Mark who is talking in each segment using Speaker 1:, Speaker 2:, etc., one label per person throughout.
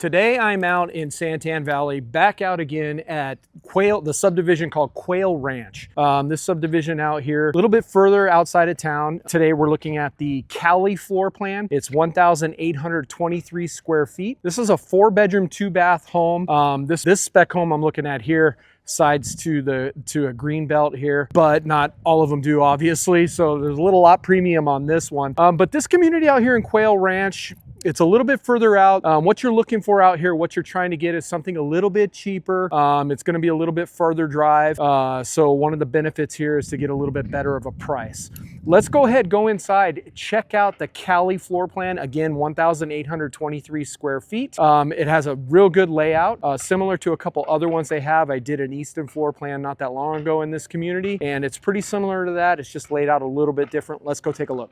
Speaker 1: Today I'm out in Santan Valley, back out again at the subdivision called Quail Ranch. This subdivision out here, a little bit further outside of town. Today we're looking at the Cali Floor Plan. It's 1,823 square feet. This is a 4-bedroom, 2-bath home. This spec home I'm looking at here sides to a green belt here, but not all of them do, obviously. So there's a lot premium on this one. But this community out here in Quail Ranch, it's a little bit further out. What you're looking for out here, what you're trying to get is something a little bit cheaper. It's going to be a little bit further drive. So one of the benefits here is to get a little bit better of a price. Let's go ahead, go inside, check out the Cali Floor Plan. Again, 1,823 square feet. It has a real good layout, similar to a couple other ones they have. I did an Easton floor plan not that long ago in this community, and it's pretty similar to that. It's just laid out a little bit different. Let's go take a look.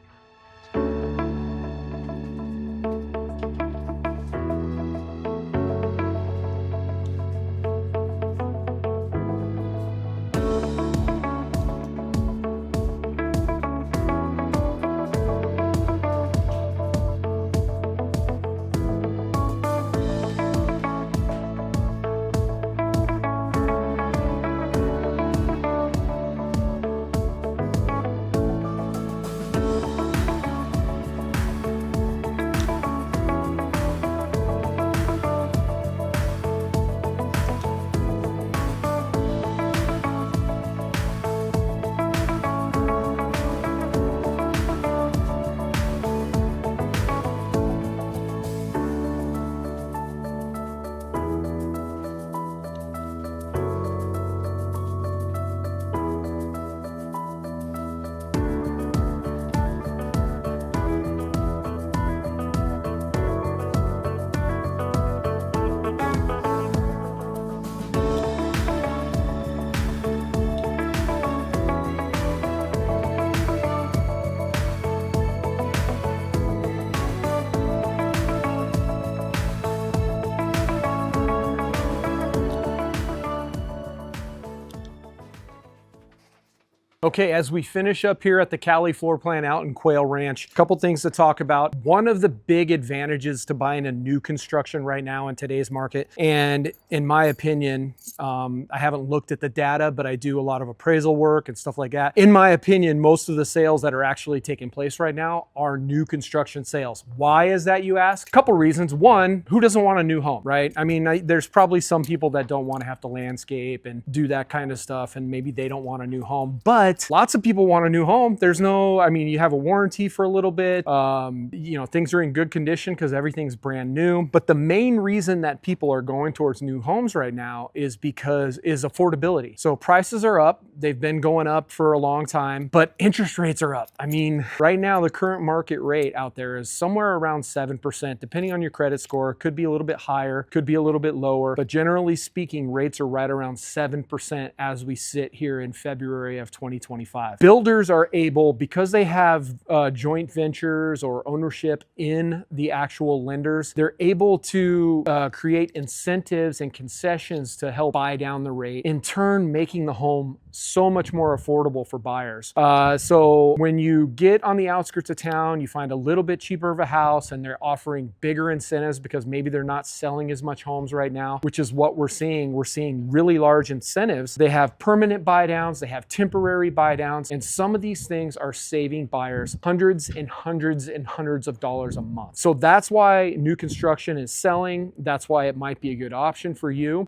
Speaker 1: Okay, as we finish up here at the Cali Floor Plan out in Quail Ranch, a couple things to talk about. One of the big advantages to buying a new construction right now in today's market, and in my opinion, I haven't looked at the data, but I do a lot of appraisal work and stuff like that. In my opinion, most of the sales that are actually taking place right now are new construction sales. Why is that, you ask? A couple reasons. One, who doesn't want a new home, right? I mean, there's probably some people that don't want to have to landscape and do that kind of stuff, and maybe they don't want a new home, but lots of people want a new home. You have a warranty for a little bit. Things are in good condition because everything's brand new. But the main reason that people are going towards new homes right now is affordability. So prices are up. They've been going up for a long time, but interest rates are up. I mean, right now, the current market rate out there is somewhere around 7%, depending on your credit score. Could be a little bit higher, could be a little bit lower, but generally speaking, rates are right around 7% as we sit here in February of 2025. Builders are able, because they have joint ventures or ownership in the actual lenders, they're able to create incentives and concessions to help buy down the rate, in turn making the home so much more affordable for buyers. So when you get on the outskirts of town, you find a little bit cheaper of a house and they're offering bigger incentives because maybe they're not selling as much homes right now, which is what we're seeing. We're seeing really large incentives. They have permanent buy downs, they have temporary buy downs, and some of these things are saving buyers hundreds and hundreds and hundreds of dollars a month. So that's why new construction is selling. That's why it might be a good option for you.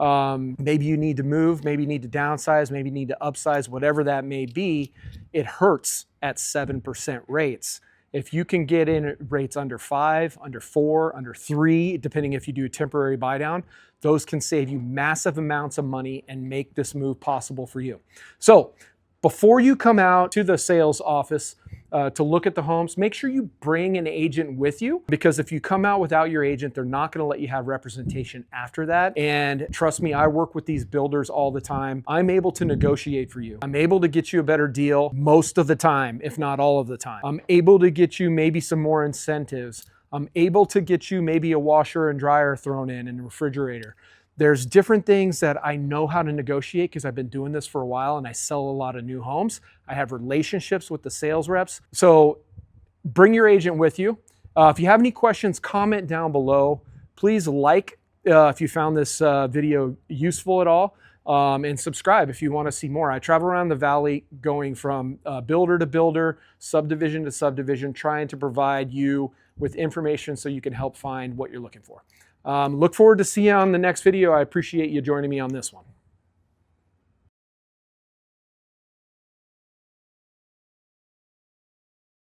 Speaker 1: Maybe you need to move, maybe you need to downsize, maybe you need to upsize, whatever that may be. It hurts at 7% rates. If you can get in at rates under 5, under 4, under 3, depending if you do a temporary buy down, those can save you massive amounts of money and make this move possible for you. So before you come out to the sales office to look at the homes, make sure you bring an agent with you, because if you come out without your agent, they're not going to let you have representation after that. And trust me, I work with these builders all the time. I'm able to negotiate for you. I'm able to get you a better deal most of the time, if not all of the time. I'm able to get you maybe some more incentives. I'm able to get you maybe a washer and dryer thrown in and a refrigerator. There's different things that I know how to negotiate because I've been doing this for a while and I sell a lot of new homes. I have relationships with the sales reps. So bring your agent with you. If you have any questions, comment down below. Please like if you found this video useful at all. And subscribe if you want to see more. I travel around the valley going from builder to builder, subdivision to subdivision, trying to provide you with information so you can help find what you're looking for. Look forward to seeing you on the next video. I appreciate you joining me on this one.